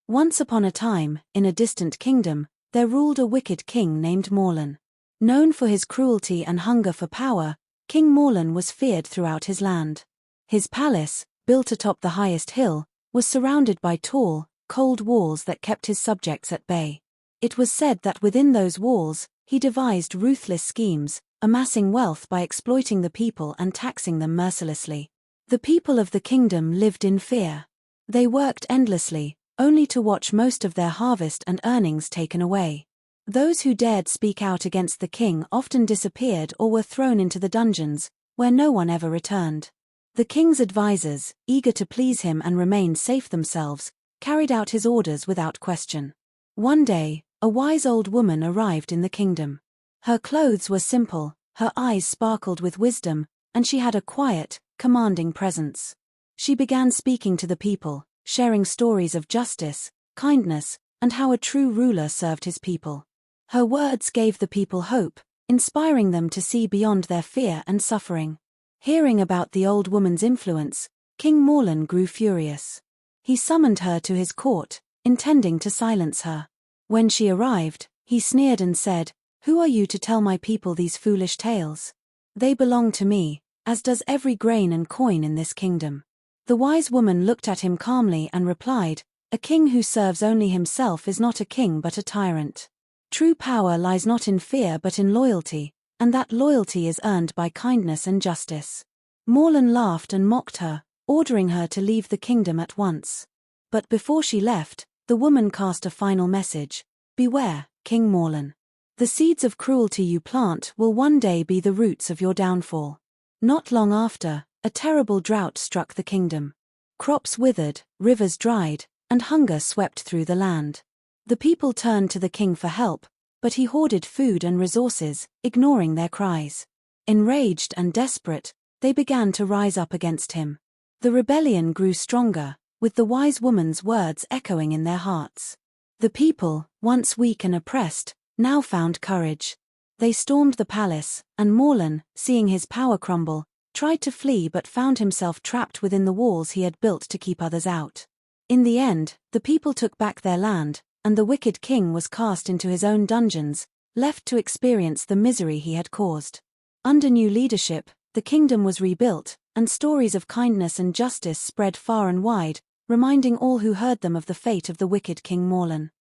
Once upon a time, in a distant kingdom, there ruled a wicked king named Morlan. Known for his cruelty and hunger for power, King Morlan was feared throughout his land. His palace, built atop the highest hill, was surrounded by tall, cold walls that kept his subjects at bay. It was said that within those walls, he devised ruthless schemes, amassing wealth by exploiting the people and taxing them mercilessly. The people of the kingdom lived in fear. They worked endlessly, only to watch most of their harvest and earnings taken away. Those who dared speak out against the king often disappeared or were thrown into the dungeons, where no one ever returned. The king's advisors, eager to please him and remain safe themselves, carried out his orders without question. One day, a wise old woman arrived in the kingdom. Her clothes were simple, her eyes sparkled with wisdom, and she had a quiet, commanding presence. She began speaking to the people, sharing stories of justice, kindness, and how a true ruler served his people. Her words gave the people hope, inspiring them to see beyond their fear and suffering. Hearing about the old woman's influence, King Morlan grew furious. He summoned her to his court, intending to silence her. When she arrived, he sneered and said, "Who are you to tell my people these foolish tales? They belong to me, as does every grain and coin in this kingdom." The wise woman looked at him calmly and replied, "A king who serves only himself is not a king but a tyrant. True power lies not in fear but in loyalty, and that loyalty is earned by kindness and justice." Morlan laughed and mocked her, ordering her to leave the kingdom at once. But before she left, the woman cast a final message: "Beware, King Morlan. The seeds of cruelty you plant will one day be the roots of your downfall." Not long after, a terrible drought struck the kingdom. Crops withered, rivers dried, and hunger swept through the land. The people turned to the king for help, but he hoarded food and resources, ignoring their cries. Enraged and desperate, they began to rise up against him. The rebellion grew stronger, with the wise woman's words echoing in their hearts. The people, once weak and oppressed, now found courage. They stormed the palace, and Morlan, seeing his power crumble, tried to flee but found himself trapped within the walls he had built to keep others out. In the end, the people took back their land, and the wicked king was cast into his own dungeons, left to experience the misery he had caused. Under new leadership, the kingdom was rebuilt, and stories of kindness and justice spread far and wide, reminding all who heard them of the fate of the wicked King Morlan.